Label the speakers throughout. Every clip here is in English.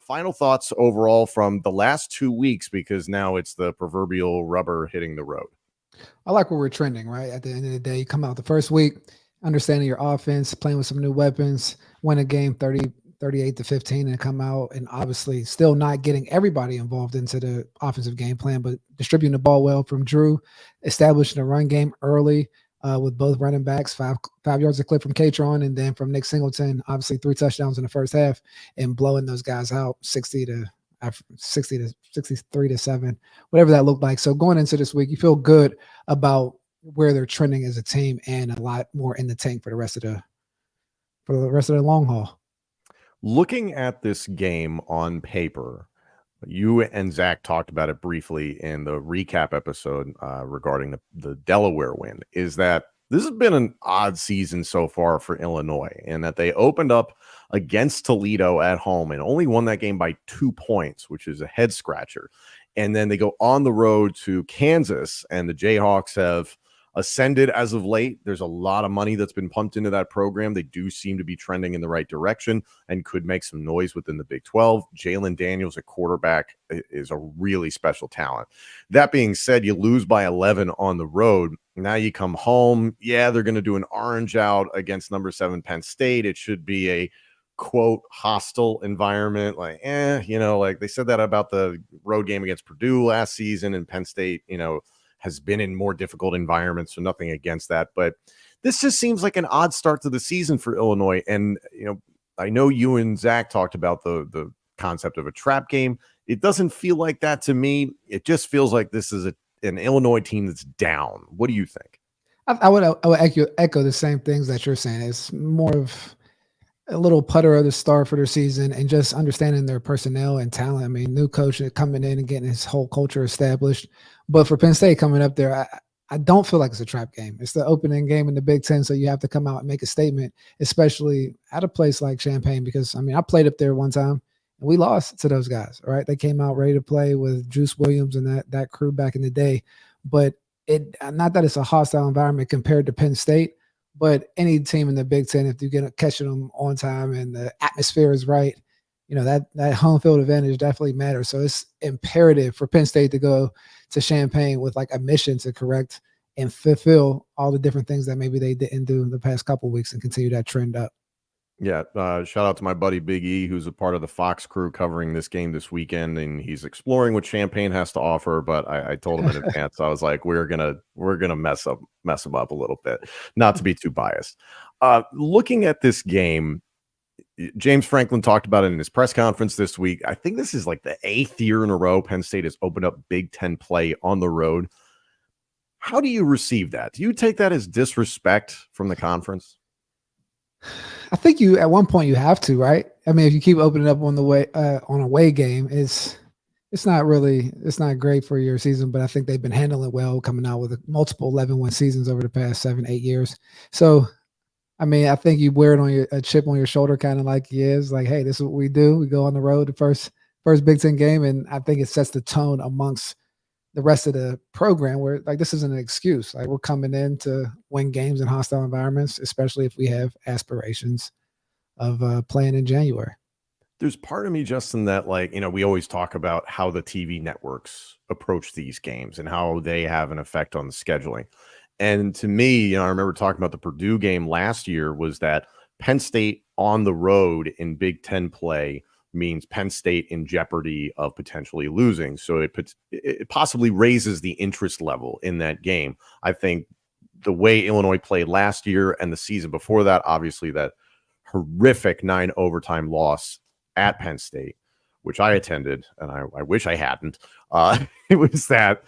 Speaker 1: Final thoughts overall from the last 2 weeks because now it's the proverbial rubber hitting the road.
Speaker 2: I like where we're trending, right? At the end of the day, you come out the first week, understanding your offense, playing with some new weapons, win a game 38-15, and come out and obviously still not getting everybody involved into the offensive game plan, but distributing the ball well from Drew, establishing a run game early with both running backs, five yards a clip from Katron, and then from Nick Singleton, obviously 3 touchdowns in the first half, and blowing those guys out 63-7, whatever that looked like. So going into this week, you feel good about where they're trending as a team and a lot more in the tank for the rest of the long haul.
Speaker 1: Looking at this game on paper, you and Zach talked about it briefly in the recap episode regarding the Delaware win, is that this has been an odd season so far for Illinois, and that they opened up against Toledo at home and only won that game by 2 points, which is a head scratcher. And then they go on the road to Kansas, and the Jayhawks have ascended as of late. There's a lot of money that's been pumped into that program. They do seem to be trending in the right direction and could make some noise within the Big 12. Jalen Daniels, a quarterback, is a really special talent. That being said, you lose by 11 on the road. Now you come home. Yeah, they're going to do an orange out against number 7 Penn State. It should be a quote hostile environment. Like they said that about the road game against Purdue last season, and Penn State, has been in more difficult environments, so nothing against that. But this just seems like an odd start to the season for Illinois. And, I know you and Zach talked about the concept of a trap game. It doesn't feel like that to me. It just feels like this is an Illinois team that's down. What do you think?
Speaker 2: I would echo the same things that you're saying. It's more of a little putter of the start for their season and just understanding their personnel and talent. I mean, new coach coming in and getting his whole culture established. But for Penn State coming up there, I don't feel like it's a trap game. It's the opening game in the Big Ten, so you have to come out and make a statement, especially at a place like Champaign, because, I played up there one time, and we lost to those guys, right? They came out ready to play with Juice Williams and that crew back in the day. But not that it's a hostile environment compared to Penn State, but any team in the Big Ten, if you get catching them on time and the atmosphere is right, that home field advantage definitely matters. So it's imperative for Penn State to go to Champaign with like a mission to correct and fulfill all the different things that maybe they didn't do in the past couple of weeks and continue that trend up.
Speaker 1: Yeah, shout out to my buddy Big E, who's a part of the Fox crew covering this game this weekend, and he's exploring what Champaign has to offer. But I told him in advance, I was like, we're gonna mess him up a little bit, not to be too biased. Looking at this game, James Franklin talked about it in his press conference this week. I think this is like the 8th year in a row Penn State has opened up Big Ten play on the road. How do you receive that? Do you take that as disrespect from the conference?
Speaker 2: I think at one point you have to, right? I mean, if you keep opening up on on a away game, it's not great for your season, but I think they've been handling it well, coming out with multiple 11-win seasons over the past 7-8 years. So, I think you wear it on a chip on your shoulder, kind of like he is. Like, hey, this is what we do. We go on the road, the first Big Ten game, and I think it sets the tone amongst the rest of the program where, like, this isn't an excuse. Like, we're coming in to win games in hostile environments, especially if we have aspirations of playing in January.
Speaker 1: There's part of me, Justin, that we always talk about how the TV networks approach these games and how they have an effect on the scheduling. And to me, I remember talking about the Purdue game last year, was that Penn State on the road in Big Ten play means Penn State in jeopardy of potentially losing. So it possibly raises the interest level in that game. I think the way Illinois played last year and the season before that, obviously that horrific 9 overtime loss at Penn State, which I attended, and I wish I hadn't. It was that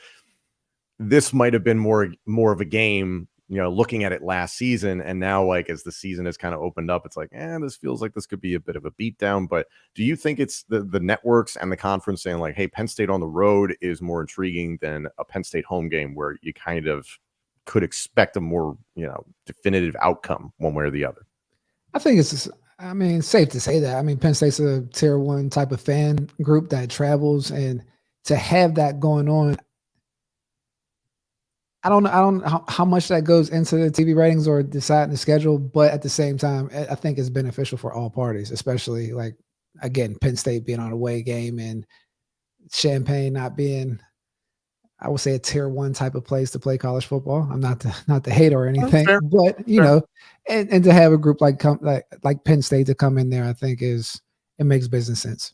Speaker 1: this might have been more of a game, looking at it last season. And now, like, as the season has kind of opened up, it's like, this feels like this could be a bit of a beatdown. But do you think it's the networks and the conference saying, like, hey, Penn State on the road is more intriguing than a Penn State home game where you kind of could expect a more, definitive outcome one way or the other?
Speaker 2: I think it's safe to say that. Penn State's a tier 1 type of fan group that travels, and to have that going on, I don't know how much that goes into the TV ratings or deciding the schedule, but at the same time, I think it's beneficial for all parties, especially like again, Penn State being on a away game and Champaign not being, I would say, a tier one type of place to play college football. I'm not the hate or
Speaker 1: That's
Speaker 2: anything,
Speaker 1: fair.
Speaker 2: but
Speaker 1: Fair.
Speaker 2: and to have a group like Penn State to come in there, I think it makes business sense.